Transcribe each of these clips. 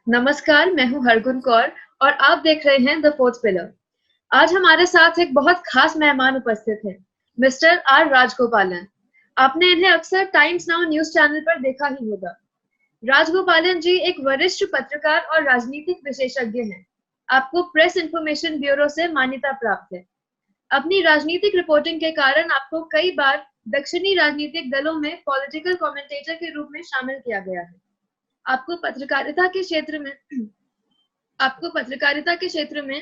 नमस्कार, मैं हूँ हरगुन कौर और आप देख रहे हैं द फोर्थ पिलर। आज हमारे साथ एक बहुत खास मेहमान उपस्थित हैं, मिस्टर आर राजगोपालन। आपने इन्हें अक्सर टाइम्स नाउ न्यूज चैनल पर देखा ही होगा। राजगोपालन जी एक वरिष्ठ पत्रकार और राजनीतिक विशेषज्ञ हैं। आपको प्रेस इंफॉर्मेशन ब्यूरो से मान्यता प्राप्त है। अपनी राजनीतिक रिपोर्टिंग के कारण आपको कई बार दक्षिणी राजनीतिक दलों में पॉलिटिकल कमेंटेटर के रूप में शामिल किया गया है। आपको पत्रकारिता के क्षेत्र में आपको पत्रकारिता के क्षेत्र में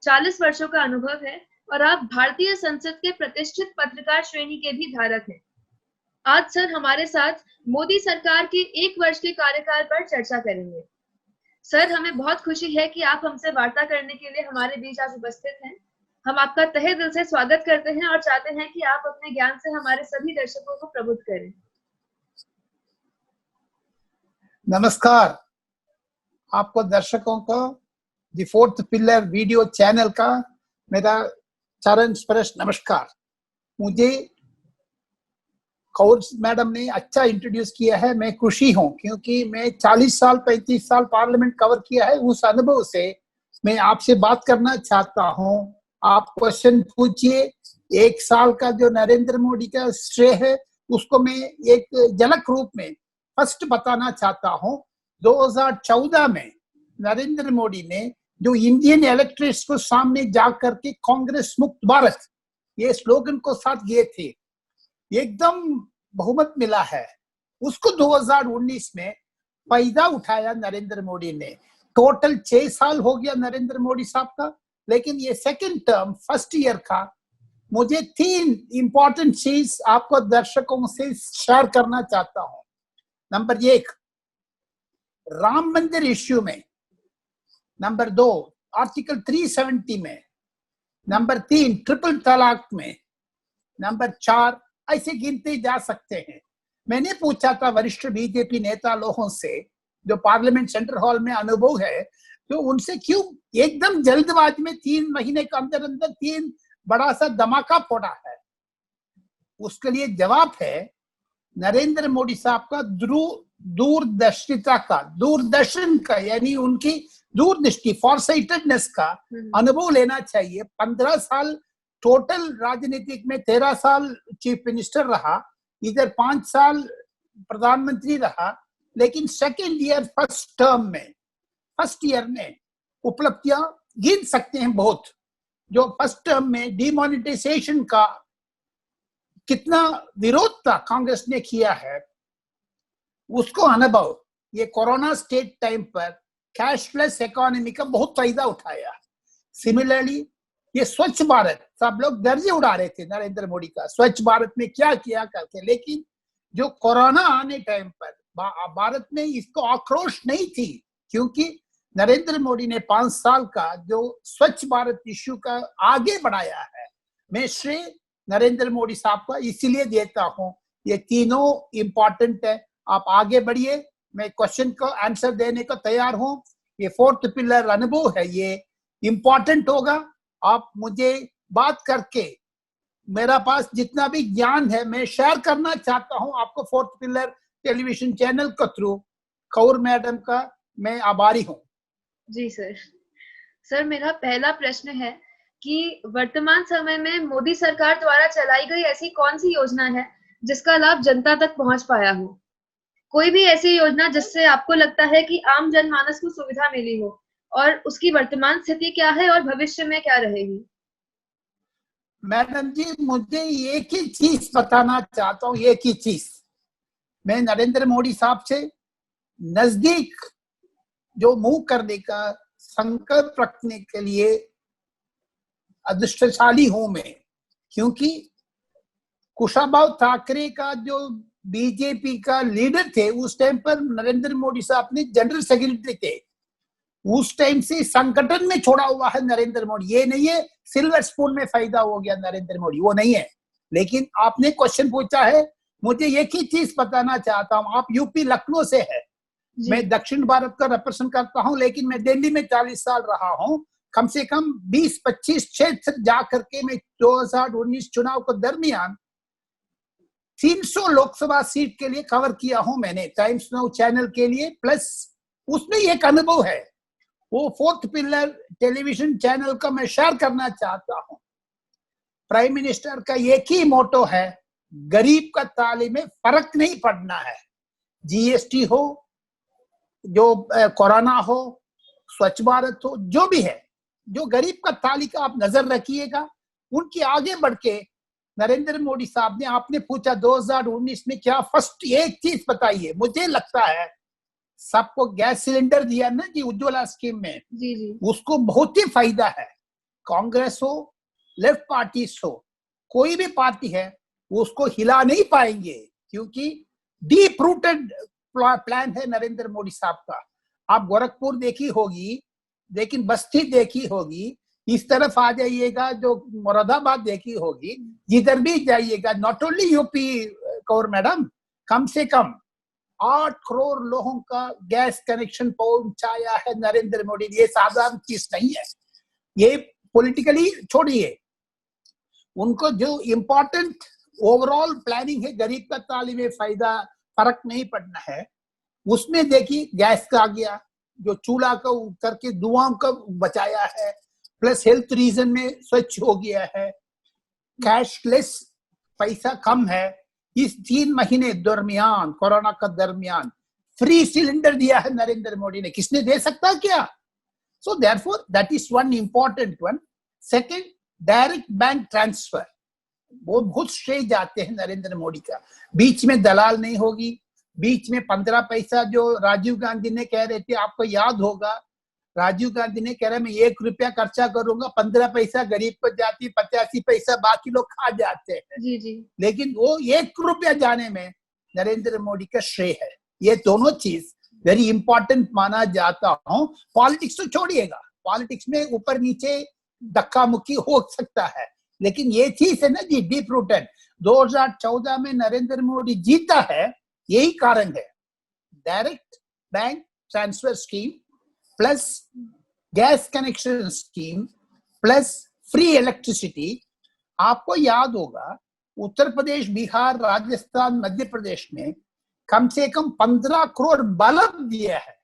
40 वर्षों का अनुभव है और आप भारतीय संसद के प्रतिष्ठित पत्रकार श्रेणी के भी धारक हैं। आज सर हमारे साथ मोदी सरकार के 1 वर्ष के कार्यकाल पर चर्चा करेंगे। सर, हमें बहुत खुशी है कि आप हमसे वार्ता करने के लिए हमारे बीच आज उपस्थित हैं। हम आपका तहे दिल से स्वागत करते हैं और चाहते हैं कि आप अपने ज्ञान से हमारे सभी दर्शकों को प्रबुद्ध करें। नमस्कार, आपको दर्शकों को the fourth pillar video channel का मेरा चरण स्पर्श नमस्कार। मुझे कौर मैडम ने अच्छा इंट्रोड्यूस किया है। मैं खुशी हूं क्योंकि मैं 40 साल 35 साल पार्लियामेंट कवर किया है। उस अनुभव से मैं आपसे बात करना चाहता हूं। आप क्वेश्चन पूछिए। 1 साल का जो नरेंद्र मोदी का श्रेय है उसको मैं एक झलक रूप में फर्स्ट बताना चाहता हूं। 2014 में नरेंद्र मोदी ने जो इंडियन इलेक्ट्रेट्स को सामने जा करके कांग्रेस मुक्त भारत ये स्लोगन को साथ गए थे, एकदम बहुमत मिला है। उसको 2019 में फायदा उठाया नरेंद्र मोदी ने। टोटल 6 साल हो गया नरेंद्र मोदी साहब का, लेकिन ये सेकंड टर्म फर्स्ट ईयर का। मुझे 3 इंपॉर्टेंट चीज आपको दर्शकों से शेयर करना चाहता हूं। नंबर 1, राम मंदिर इश्यू में। नंबर 2, आर्टिकल 370 में। नंबर 3, ट्रिपल तलाक में। नंबर 4, ऐसे गिनते जा सकते हैं। मैंने पूछा था वरिष्ठ बीजेपी नेता लोगों से जो पार्लियामेंट सेंट्रल हॉल में अनुभव है, तो उनसे क्यों एकदम जल्दबाजी में 3 महीने के अंदर अंदर 3 बड़ा सा धमाका फोड़ा है। उसके लिए जवाब है नरेंद्र मोदी साहब का दूरदर्शिता का, दूरदर्शन का, यानी उनकी दूरदृष्टि, फॉरसाइटेडनेस का अनुभव लेना चाहिए। 15 साल टोटल राजनीतिक में, 13 साल चीफ मिनिस्टर रहा, इधर 5 साल प्रधानमंत्री रहा, लेकिन सेकेंड ईयर फर्स्ट ईयर में उपलब्धियां गिन सकते हैं बहुत। जो फर्स्ट टर्म में डिमोनेटाइजेशन का कितना विरोध था कांग्रेस ने किया है, उसको अनुभव ये कोरोना स्टेट टाइम पर कैशलेस इकोनॉमी का बहुत फायदा उठाया। सिमिलरली ये स्वच्छ भारत, सब लोग दर्जे उड़ा रहे थे नरेंद्र मोदी का, स्वच्छ भारत में क्या किया करके, लेकिन जो कोरोना आने टाइम पर भारत में इसको आक्रोश नहीं थी, क्योंकि नरेंद्र मोदी ने 5 साल का जो स्वच्छ भारत इश्यू का आगे बढ़ाया है। मैं श्रेय नरेंद्र मोदी साहब का इसीलिए देता हूं। ये तीनों इंपॉर्टेंट है। आप आगे बढ़िए, मैं क्वेश्चन को आंसर देने को तैयार हूं। ये फोर्थ पिलर अनुभव है, ये इंपॉर्टेंट होगा। आप मुझे बात करके मेरा पास जितना भी ज्ञान है मैं शेयर करना चाहता हूं आपको फोर्थ पिलर टेलीविजन चैनल के थ्रू। कौर मैडम का मैं आभारी हूं। जी सर, मेरा पहला प्रश्न है कि वर्तमान समय में मोदी सरकार द्वारा चलाई गई ऐसी कौन सी योजना है जिसका लाभ जनता तक पहुंच पाया हो? कोई भी ऐसी योजना जिससे आपको लगता है कि आम जनमानस को सुविधा मिली हो, और उसकी वर्तमान स्थिति क्या है और भविष्य में क्या रहेगी? मैडम जी, मुझे एक ही चीज बताना चाहता हूँ, एक ही चीज। मैं नरेंद्र मोदी साहब से नजदीक जो मूव करने का संकल्प रखने के लिए अदृष्टशाली हूं मैं, क्योंकि कुशाभाऊ ठाकरे का जो बीजेपी का लीडर थे उस टाइम पर नरेंद्र मोदी साहब ने जनरल सेक्रेटरी थे। उस टाइम से संगठन में छोड़ा हुआ है नरेंद्र मोदी। ये नहीं है सिल्वर स्पून में फायदा हो गया नरेंद्र मोदी, वो नहीं है। लेकिन आपने क्वेश्चन पूछा है, मुझे एक ही चीज बताना चाहता हूँ। आप यूपी लखनऊ से है, मैं दक्षिण भारत का रिप्रेजेंट करता हूँ, लेकिन मैं दिल्ली में 40 साल रहा हूँ। कम से कम 20-25 क्षेत्र जाकर के मैं 2019 चुनाव के दरमियान 300 लोकसभा सीट के लिए कवर किया हूं मैंने टाइम्स नाउ चैनल के लिए, प्लस उसमें एक अनुभव है। वो फोर्थ पिलर टेलीविजन चैनल का मैं शेयर करना चाहता हूं। प्राइम मिनिस्टर का एक ही मोटो है, गरीब का ताली में फर्क नहीं पड़ना है। जीएसटी हो, जो कोरोना हो, स्वच्छ भारत हो, जो भी है, जो गरीब का ताली का आप नजर रखिएगा। उनकी आगे बढ़ के नरेंद्र मोदी साहब ने, आपने पूछा 2019 में क्या फर्स्ट एक चीज बताइए। मुझे लगता है सबको गैस सिलेंडर दिया ना जी उज्ज्वला स्कीम में, जी जी, उसको बहुत ही फायदा है। कांग्रेस हो, लेफ्ट पार्टीज हो, कोई भी पार्टी है, उसको हिला नहीं पाएंगे, क्योंकि डीप रूटेड प्लान है नरेंद्र मोदी साहब का। आप गोरखपुर देखी होगी, लेकिन बस्ती देखी होगी, इस तरफ आ जाइएगा जो मुरादाबाद देखी होगी, जिधर भी जाइएगा, not only UP Kaur madam, कम से कम 8 करोड़ लोगों का गैस कनेक्शन पहुंचाया है नरेंद्र मोदी। ये साधारण चीज नहीं है। ये पॉलिटिकली छोड़िए, उनको जो इम्पोर्टेंट ओवरऑल प्लानिंग है, गरीब का ताली में फायदा फर्क नहीं पड़ना है, उसमें देखिए गैस का आ गया, जो चूल्हा का करके धुआं का बचाया है, प्लस हेल्थ रीजन में स्वच्छ हो गया है, कैशलेस पैसा कम है। इस 3 महीने दरमियान, कोरोना का दरमियान, फ्री सिलेंडर दिया है नरेंद्र मोदी ने। किसने दे सकता क्या? So therefore that is one important one. Second, direct bank transfer, वो बहुत श्रेय जाते हैं नरेंद्र मोदी का। बीच में दलाल नहीं होगी, बीच में 15 पैसा जो राजीव गांधी ने कह रहे थे, आपको याद होगा, राजीव गांधी ने कह रहा मैं 1 रुपया खर्चा करूंगा, 15 पैसा गरीब को जाती, 85 पैसा बाकी लोग खा जाते हैं। जी जी, लेकिन वो 1 रुपया जाने में नरेंद्र मोदी का श्रेय है। ये दोनों चीज वेरी इंपॉर्टेंट माना जाता हूं। पॉलिटिक्स तो छोड़िएगा, पॉलिटिक्स में ऊपर नीचे धक्का मुक्की हो सकता है, लेकिन ये चीज है ना जी, डीप रूटेड। 2014 में नरेंद्र मोदी जीता है, यही कारण है। Direct bank transfer scheme plus gas connection scheme plus free electricity. आपको याद होगा उत्तर प्रदेश, बिहार, राजस्थान, मध्य प्रदेश में कम से कम 15 करोड़ बल्ब दिया है।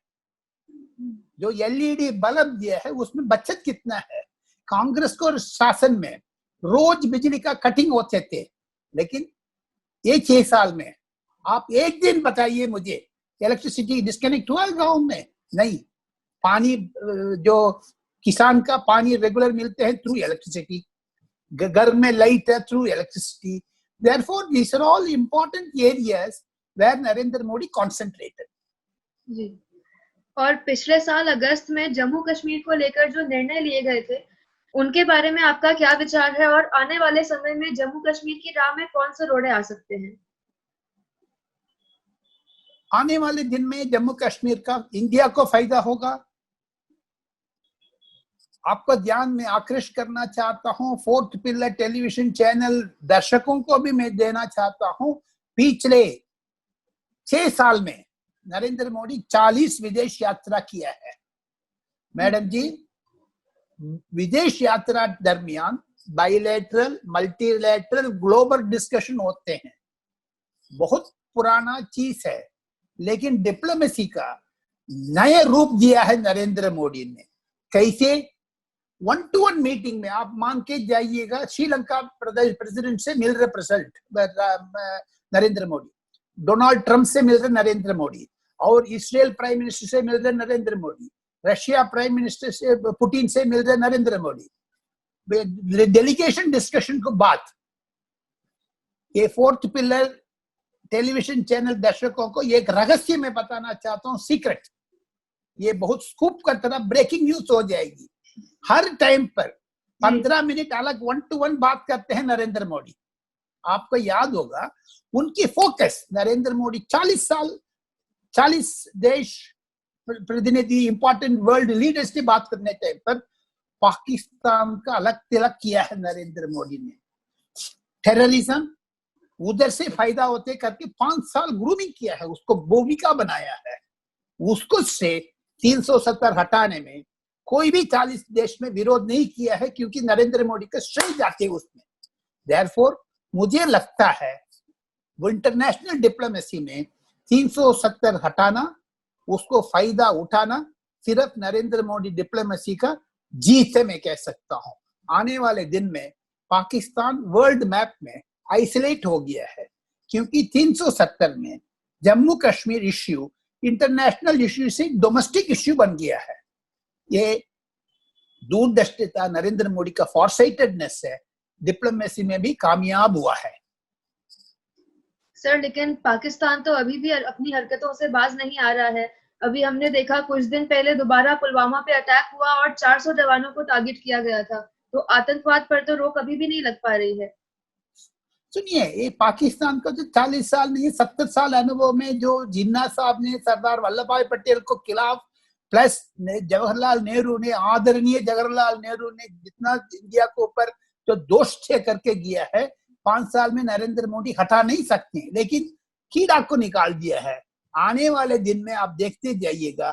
जो एलईडी बल्ब दिया है उसमें बचत कितना है? कांग्रेस को शासन में रोज बिजली का कटिंग होते थे, लेकिन ये 6 साल में आप एक दिन बताइए मुझे इलेक्ट्रिसिटी डिस्कनेक्ट हुआ गांव में? नहीं। पानी, जो किसान का पानी रेगुलर मिलते हैं थ्रू इलेक्ट्रिसिटी, घर में लाइट है through electricity. Therefore these are all important areas where Narendra Modi concentrated. जी। और पिछले साल अगस्त में जम्मू कश्मीर को लेकर जो निर्णय लिए गए थे, उनके बारे में आपका क्या विचार है, और आने वाले समय में जम्मू कश्मीर की राह में कौन से रोड़े आ सकते हैं? आने वाले दिन में जम्मू कश्मीर का इंडिया को फायदा होगा। आपको ध्यान में आकृष्ट करना चाहता हूं, फोर्थ पिलर टेलीविजन चैनल दर्शकों को भी मैं देना चाहता हूं, पिछले 6 साल में नरेंद्र मोदी 40 विदेश यात्रा किया है। मैडम जी, विदेश यात्रा दरमियान बाइलेटरल, मल्टीलेटरल, ग्लोबल डिस्कशन होते हैं। बहुत पुराना चीज है, लेकिन डिप्लोमेसी का नया रूप दिया है नरेंद्र मोदी ने। कैसे? 1-to-1 मीटिंग में आप मान के जाइएगा, श्रीलंका प्रेसिडेंट से मिल रहे president Narendra Modi, Donald Trump से मिल रहे नरेंद्र मोदी, और इसराइल प्राइम मिनिस्टर से मिल रहे Narendra Modi, Russia prime minister से, पुतिन से मिल रहे नरेंद्र मोदी। डेलीगेशन डिस्कशन को बाद ये फोर्थ पिलर टेलीविजन चैनल दर्शकों को एक रहस्य में बताना चाहता हूं, सीक्रेट। ये बहुत स्कूप का तरह ब्रेकिंग न्यूज हो जाएगी। हर टाइम पर 15 मिनट अलग 1-to-1 बात करते हैं नरेंद्र मोदी। आपको याद होगा उनकी फोकस, नरेंद्र मोदी 40 साल 40 देश प्रतिनिधि, इंपॉर्टेंट वर्ल्ड लीडर्स की बात करने टाइम पर पाकिस्तान का अलग तिलक किया है नरेंद्र मोदी ने। टेररिज्म उधर से फायदा होते करके 5 साल ग्रूमिंग किया है, उसको भूमिका बनाया है। उसको से 370 हटाने में कोई भी 40 देश में विरोध नहीं किया है, क्योंकि नरेंद्र मोदी का श्रेय जाते हैं उसमें। देयरफॉर मुझे लगता है वो इंटरनेशनल डिप्लोमेसी में 370 हटाना उसको फायदा उठाना सिर्फ नरेंद्र मोदी डिप्लोमेसी का जीत है, मैं कह सकता हूँ। आने वाले दिन में पाकिस्तान वर्ल्ड मैप में आइसोलेट हो गया है, क्योंकि 370 में Jammu Kashmir issue international issue से डोमेस्टिक इश्यू बन गया है। ये दूरदर्शिता नरेंद्र मोदी का फॉरसाइटेडनेस है, डिप्लोमेसी में भी कामयाब हुआ है। सर, लेकिन पाकिस्तान तो अभी भी अपनी हरकतों से बाज नहीं आ रहा है। अभी हमने देखा कुछ दिन पहले दोबारा पुलवामा पे अटैक हुआ और 400 जवानों को टारगेट किया गया था। तो आतंकवाद पर तो रोक अभी भी नहीं लग पा रही है। सुनिए, ये पाकिस्तान का जो 40 साल नहीं 70 साल अनुभव में जो जिन्ना साहब ने सरदार वल्लभ भाई पटेल को खिलाफ, प्लस जवाहरलाल नेहरू ने, आदरणीय जवाहरलाल नेहरू ने जितना इंडिया के ऊपर जो दोष करके किया है, 5 साल में नरेंद्र मोदी हटा नहीं सकते, लेकिन कीड़ा को निकाल दिया है। आने वाले दिन में आप देखते जाइएगा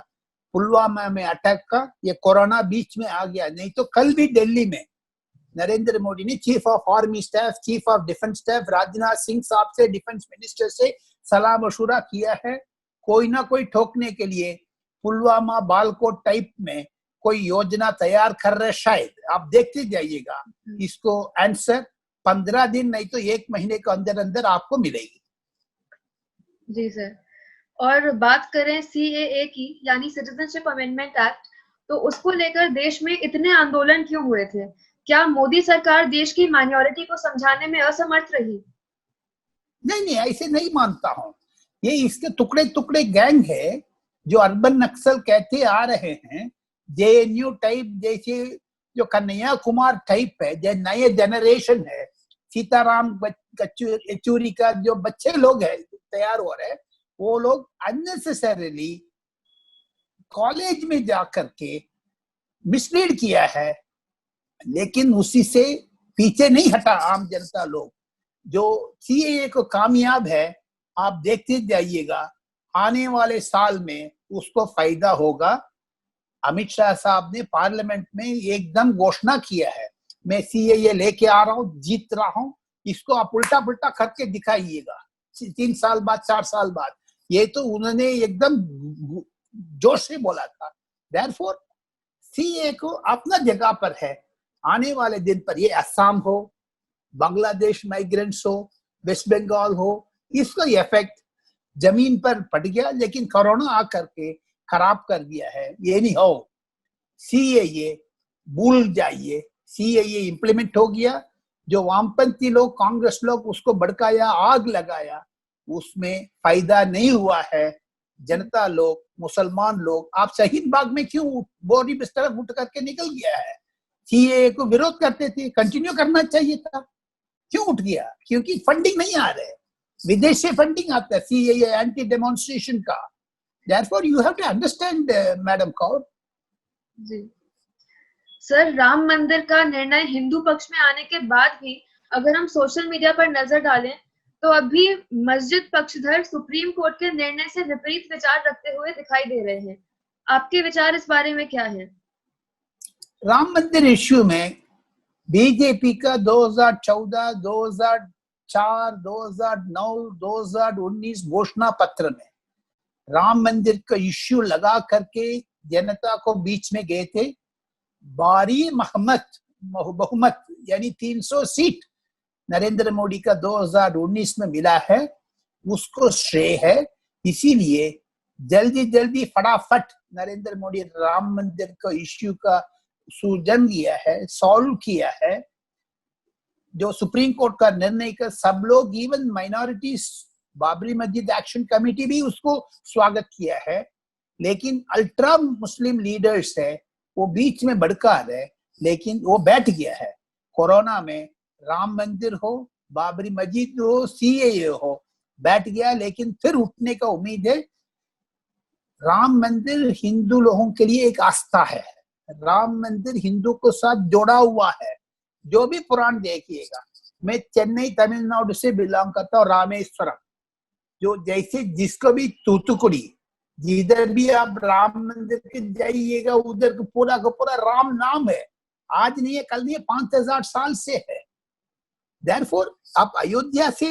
पुलवामा में अटैक का, ये कोरोना बीच में आ गया, नहीं तो कल भी दिल्ली में नरेंद्र मोदी ने chief of army staff, chief of defence staff Rajnath Singh साहब से, डिफेंस मिनिस्टर से सलाह मशुरा किया है। कोई ना कोई ठोकने के लिए पुलवामा बालकोट टाइप में कोई योजना तैयार कर रहे, शायद आप देखते जाइएगा। इसको आंसर 15 दिन नहीं तो 1 महीने के अंदर अंदर आपको मिलेगी। जी सर। और बात करें CAA की, यानी सिटीजनशिप अमेंडमेंट एक्ट, तो उसको लेकर देश में इतने आंदोलन क्यों हुए थे? क्या मोदी सरकार देश की माइनॉरिटी को समझाने में असमर्थ रही? नहीं, ऐसे नहीं मानता हूँ। ये इसके टुकड़े टुकड़े गैंग है जो अर्बन नक्सल कहते आ रहे हैं, JNU टाइप, जैसे जो कन्हैया कुमार टाइप है, जो नए जनरेशन है, सीताराम येचुरी का जो बच्चे लोग हैं तैयार हो रहे हैं, वो लोग अननेसेसरीली कॉलेज में जाकर के मिसलीड किया है, लेकिन उसी से पीछे नहीं हटा आम जनता लोग। जो CAA को कामयाब है, आप देखते जाइएगा आने वाले साल में उसको फायदा होगा। अमित शाह साहब ने पार्लियामेंट में एकदम घोषणा किया है, मैं CAA लेके आ रहा हूँ, जीत रहा हूँ, इसको आप उल्टा पुल्टा करके दिखाइएगा 3 साल बाद, 4 साल बाद। ये तो उन्होंने एकदम जोश से बोला था। देयरफॉर CAA को अपना जगह पर है। आने वाले दिन पर ये असम हो, बांग्लादेश माइग्रेंट्स हो, वेस्ट बंगाल हो, इसका इफेक्ट जमीन पर पड़ गया, लेकिन कोरोना आकर के खराब कर दिया है। ये नहीं हो, CAA भूल जाइए, CAA इंप्लीमेंट हो गया। जो वामपंथी लोग, कांग्रेस लोग उसको भड़काया, आग लगाया, उसमें फायदा नहीं हुआ है। जनता लोग, मुसलमान लोग, आप शहीद बाग में क्यों बोरी बिस्तर उठ करके निकल गया है? CAA को विरोध करते थे, कंटिन्यू करना चाहिए था, क्यों उठ गया? क्योंकि फंडिंग नहीं आ रहे, विदेश से फंडिंग आता है CAA एंटी डेमोन्स्ट्रेशन का। Therefore you have to understand, madam Kaur. जी सर, राम मंदिर का निर्णय हिंदू पक्ष में आने के बाद भी अगर हम सोशल मीडिया पर नजर डालें तो अभी मस्जिद पक्षधर सुप्रीम कोर्ट के निर्णय से विपरीत विचार रखते हुए दिखाई दे रहे हैं। आपके विचार इस बारे में क्या है? राम मंदिर इश्यू में बीजेपी का 2014, 2004, 2009, 2019 घोषणा पत्र में राम मंदिर का इश्यू लगा करके जनता को बीच में गए थे। भारी बहुमत यानी 300 सीट नरेंद्र मोदी का 2019 में मिला है, उसको श्रेय है। इसीलिए जल्दी फटाफट नरेंद्र मोदी राम मंदिर का इश्यू का सूजन लिया है, सॉल्व किया है। जो सुप्रीम कोर्ट का निर्णय का सब लोग, इवन माइनॉरिटीज, बाबरी मस्जिद एक्शन कमेटी भी उसको स्वागत किया है, लेकिन अल्ट्रा मुस्लिम लीडर्स है वो बीच में भड़का रहे, लेकिन वो बैठ गया है। कोरोना में राम मंदिर हो, बाबरी मस्जिद हो, CAA हो, बैठ गया, लेकिन फिर उठने का उम्मीद है। राम मंदिर हिंदू लोगों के लिए एक आस्था है, राम मंदिर हिंदू को साथ जोड़ा हुआ है। जो भी पुराण देखिएगा, मैं चेन्नई तमिलनाडु से बिलोंग करता हूँ, रामेश्वरम, जो जैसे जिसको भी तूतुकुड़ी, जिधर भी आप राम मंदिर के जाइएगा उधर का पूरा राम नाम है। आज नहीं है, कल नहीं है, 5000 साल से है। देयरफॉर आप अयोध्या से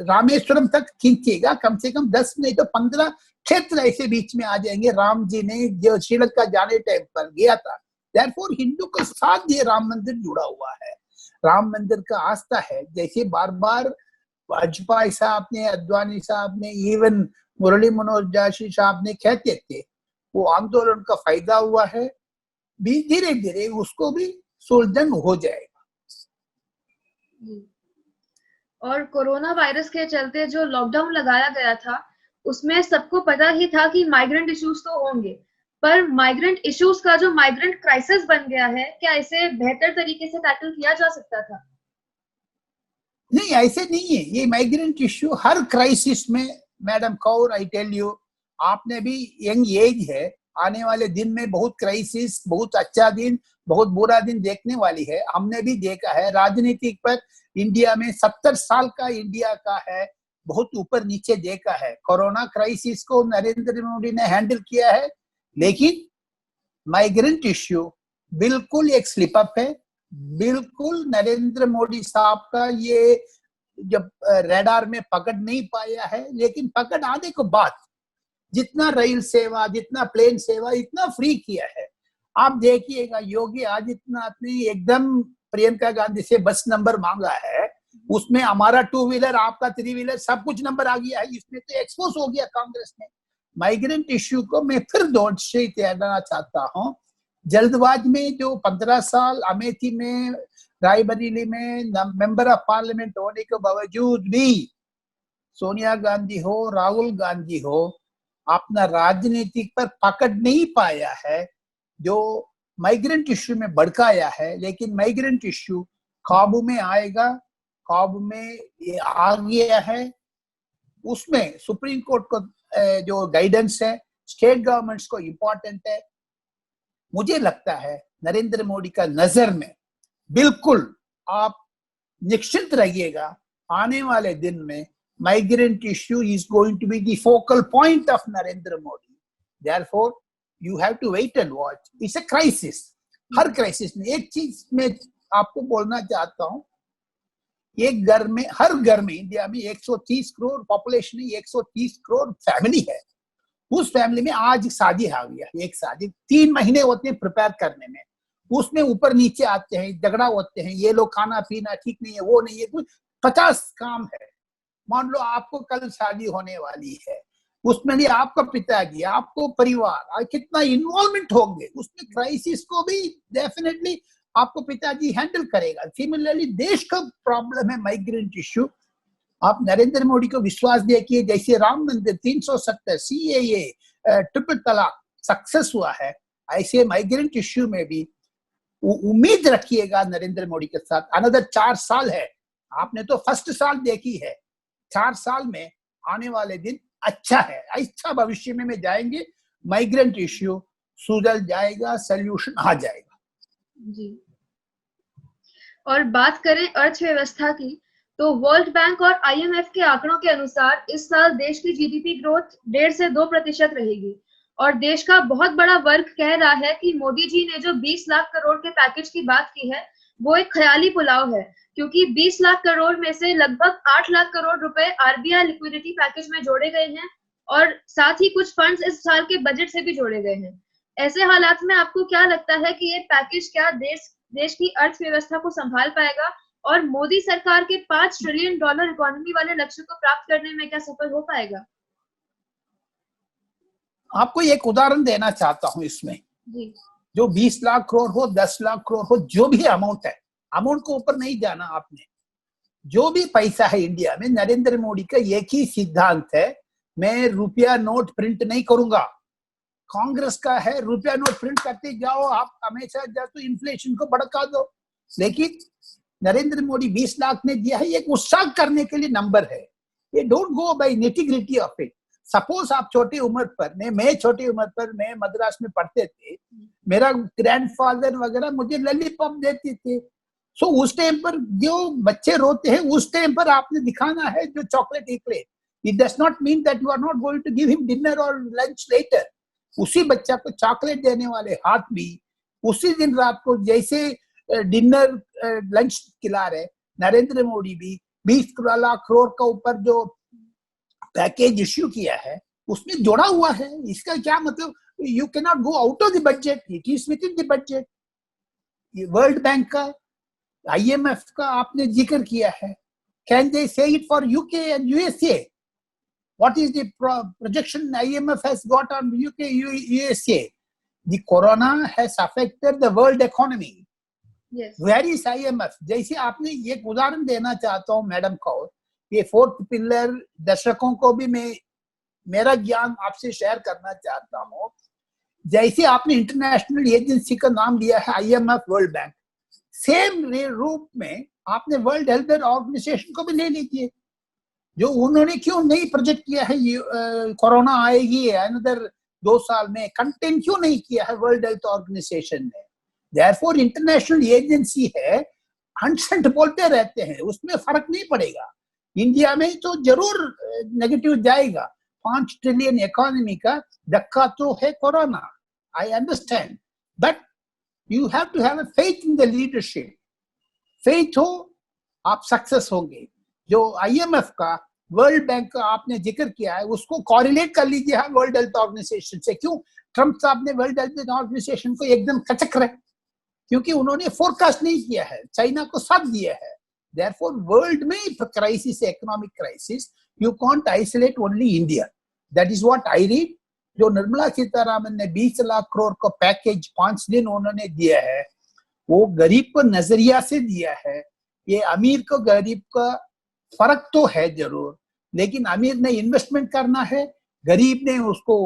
रामेश्वरम तक खींचिएगा, कम से कम 10 नहीं तो 15 क्षेत्र ऐसे बीच में आ जाएंगे। राम जी ने जो श्रीलंका जाने टाइम पर गया था, देयरफॉर हिंदू के साथ ये राम मंदिर जुड़ा हुआ है, राम मंदिर का आस्था है। जैसे बार बार वाजपेयी साहब ने, अद्वानी साहब ने, इवन मुरली मनोहर जोशी साहब ने कहते थे, वो आंदोलन का फायदा हुआ है, भी धीरे धीरे उसको भी सुलझन हो जाएगा। और कोरोना वायरस के चलते जो लॉकडाउन लगाया गया था, उसमें सबको पता ही था कि माइग्रेंट इश्यूज तो होंगे, पर माइग्रेंट इश्यूज का जो माइग्रेंट क्राइसिस बन गया है, क्या इसे बेहतर तरीके से टैकल किया जा सकता था? नहीं, ऐसे नहीं है। ये माइग्रेंट इश्यू हर क्राइसिस में, madam Kaur, I tell you, आपने भी यंग एज है, आने वाले दिन में बहुत क्राइसिस, बहुत अच्छा दिन, बहुत बुरा दिन देखने वाली है। हमने भी देखा है राजनीतिक पर इंडिया में 70 साल का इंडिया का है, बहुत ऊपर नीचे देखा है। कोरोना क्राइसिस को नरेंद्र मोदी ने हैंडल किया है, लेकिन माइग्रेंट इश्यू बिल्कुल एक स्लिप अप है। बिल्कुल नरेंद्र मोदी साहब का ये जब रडार में पकड़ नहीं पाया है, लेकिन पकड़ आने के बाद जितना रेल सेवा, जितना प्लेन सेवा, इतना फ्री किया है। आप देखिएगा योगी आदित्यनाथ ने एकदम प्रियंका गांधी से बस नंबर मांगा है, उसमें हमारा 2 व्हीलर, आपका 3 व्हीलर, सब कुछ नंबर आ गया है। इसमें तो एक्सपोज हो गया कांग्रेस ने। माइग्रेंट इश्यू को मैं फिर दौड़ से कहना चाहता हूँ, जल्दबाज में जो 15 साल अमेठी में, रायबरेली में मेंबर ऑफ पार्लियामेंट होने के बावजूद भी सोनिया गांधी हो, राहुल गांधी हो, अपना राजनीतिक पर पकड़ नहीं पाया है, जो माइग्रेंट इश्यू में भड़काया है। लेकिन माइग्रेंट इश्यू काबू में आएगा, काबू में ये आ गया है। उसमें सुप्रीम कोर्ट को जो गाइडेंस है, स्टेट गवर्नमेंट्स को इम्पोर्टेंट है। मुझे लगता है नरेंद्र मोदी का नजर में बिल्कुल आप निश्चिंत रहिएगा, आने वाले दिन में migrant issue is going to be the focal point of Narendra Modi. Therefore, you have to wait and watch. It's a crisis. Her crisis में एक चीज मैं आपको बोलना चाहता हूं, एक घर में, हर घर में इंडिया में 130 करोड़ पॉपुलेशन है, 130 करोड़ फैमिली है। उस फैमिली में आज शादी आ गया, एक शादी 3 महीने होते हैं प्रिपेयर करने में, उसमें ऊपर नीचे आते हैं, झगड़ा होते हैं, ये लोग खाना पीना ठीक नहीं है, वो नहीं है, कुछ 50 काम है। मान लो आपको कल शादी होने वाली है, उसमें भी आपका पिताजी, आपको परिवार, कितना इन्वॉल्वमेंट होंगे उसमें, क्राइसिस को भी डेफिनेटली आपको पिताजी हैंडल करेगा। सिमिलरली देश का प्रॉब्लम है माइग्रेंट इश्यू। आप नरेंद्र मोदी को विश्वास देखिए, जैसे राम मंदिर, 370, CAA, ट्रिपल तलाक सक्सेस हुआ है, ऐसे माइग्रेंट इश्यू में भी उम्मीद रखिएगा नरेंद्र मोदी के साथ। अनदर 4 साल है, आपने तो फर्स्ट साल देखी है, 4 साल में आने वाले दिन अच्छा है, अच्छा भविष्य में जाएंगे, माइग्रेंट इश्यू सुलझ जाएगा, सॉल्यूशन आ जाएगा। जी। और बात करें अर्थव्यवस्था की, तो वर्ल्ड बैंक और IMF के आंकड़ों के अनुसार इस साल देश की GDP ग्रोथ 1.5 से 2% रहेगी। और देश का बहुत बड़ा वर्ग कह रहा है कि मोदी जी ने जो 20 लाख करोड़ के पैकेज की बात की है, वो एक ख्याली पुलाव है, क्योंकि 20 लाख करोड़ में से लगभग 8 लाख करोड़ रुपए RBI लिक्विडिटी पैकेज में जोड़े गए हैं, और साथ ही कुछ फंड्स इस साल के बजट से भी जोड़े गए हैं। ऐसे हालात में आपको क्या लगता है कि ये पैकेज क्या देश की अर्थव्यवस्था को संभाल पाएगा, और मोदी सरकार के $5 ट्रिलियन इकोनॉमी वाले लक्ष्य को प्राप्त करने में क्या सफल हो पाएगा? आपको एक उदाहरण देना चाहता हूं इसमें जी। जो 20 लाख करोड़ हो, 10 लाख करोड़ हो, जो भी अमाउंट है, अमाउंट को ऊपर नहीं जाना आपने, जो भी पैसा है इंडिया में, नरेंद्र मोदी का एक ही सिद्धांत है, मैं रुपया नोट प्रिंट नहीं करूंगा। कांग्रेस का है रुपया नोट प्रिंट करते जाओ, आप हमेशा जा तो इन्फ्लेशन को भड़का दो। लेकिन नरेंद्र मोदी 20 लाख ने दिया है, एक उत्साह करने के लिए नंबर है। ये don't go by nitty gritty of it. Suppose आप छोटी उम्र पर, मैं छोटी उम्र पर, मैं मद्रास में पढ़ते थे, मेरा ग्रैंडफादर वगैरह मुझे लॉलीपॉप देते थे। सो उस टाइम पर जो बच्चे रोते हैं, उस टाइम पर आपने दिखाना है जो चॉकलेट इकलेट। It does not mean that you are not going to give him dinner और लंच लेटर। उसी बच्चा को चॉकलेट देने वाले हाथ भी उसी दिन रात को जैसे डिनर लंच खिला रहे, नरेंद्र मोदी भी 20 लाख करोड़ का ऊपर जो पैकेज इश्यू किया है उसमें जोड़ा हुआ है। इसका क्या मतलब, you can not go out of the budget, it is with in the budget. World bank का, IMF का आपने जिक्र किया है, कैन दे से it for UK and USA? What is the projection IMF has got on UK, USA? The corona has affected the world economy. Yes. Where is IMF? जैसे आपने एक उदाहरण देना चाहता हूँ मैडम कौर, ये फोर्थ पिलर दर्शकों को भी मैं मेरा ज्ञान आपसे शेयर करना चाहता हूँ। जैसे आपने इंटरनेशनल एजेंसी का नाम लिया है IMF, वर्ल्ड बैंक, सेम रूप में आपने वर्ल्ड हेल्थ ऑर्गेनाइजेशन को भी ले लीजिए। जो उन्होंने क्यों नहीं प्रोजेक्ट किया है कोरोना आएगी अनदर 2 साल में, कंटेन क्यों नहीं किया है वर्ल्ड हेल्थ ऑर्गेनाइजेशन ने? देयरफॉर इंटरनेशनल एजेंसी है, हंसंट बोलते रहते हैं, उसमें फर्क नहीं पड़ेगा। इंडिया में तो जरूर नेगेटिव जाएगा, 5 ट्रिलियन इकोनॉमी का धक्का तो है corona, I understand, but you have to have a faith in the leadership. Faith हो आप सक्सेस होंगे। जो IMF का, वर्ल्ड बैंक का आपने जिक्र किया है, उसको कॉरिलेट कर लीजिए वर्ल्ड हेल्थ ऑर्गेनाइजेशन से। क्यों ट्रम्प साहब ने वर्ल्ड हेल्थ ऑर्गेनाइजेशन को एकदम कचक रहे? क्योंकि उन्होंने फोरकास्ट नहीं किया है, चाइना को साथ दिया है। देयरफॉर वर्ल्ड में crisis, economic crisis, you can't isolate only India. That is what I read. जो निर्मला सीतारामन ने 20 लाख करोड़ का पैकेज 5 दिन उन्होंने दिया है, वो गरीब को नजरिया से दिया है। ये अमीर को गरीब का फर्क तो है जरूर, लेकिन अमीर ने इन्वेस्टमेंट करना है, गरीब ने उसको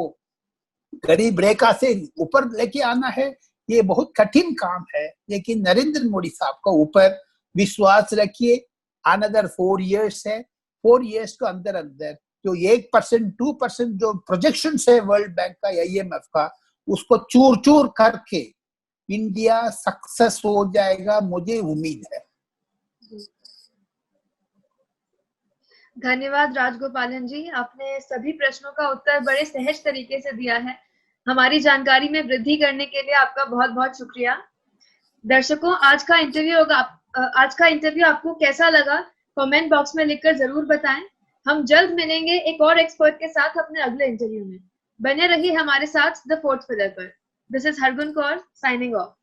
गरीब रेखा से ऊपर लेके आना है। ये बहुत कठिन काम है, लेकिन नरेंद्र मोदी साहब का ऊपर विश्वास रखिए। अनदर 4 years है, 4 years के अंदर अंदर जो 1% 2% जो प्रोजेक्शन है वर्ल्ड बैंक का, IMF का, उसको चूर चूर करके इंडिया सक्सेस हो जाएगा, मुझे उम्मीद है। धन्यवाद राजगोपालन जी, आपने सभी प्रश्नों का उत्तर बड़े सहज तरीके से दिया है। हमारी जानकारी में वृद्धि करने के लिए आपका बहुत बहुत शुक्रिया। दर्शकों, आज का इंटरव्यू आपको कैसा लगा, कमेंट बॉक्स में लिखकर जरूर बताएं। हम जल्द मिलेंगे एक और एक्सपर्ट के साथ अपने अगले इंटरव्यू में। बने रहिए हमारे साथ द फोर्थ पिलर पर। This is Hargun Kaur signing off.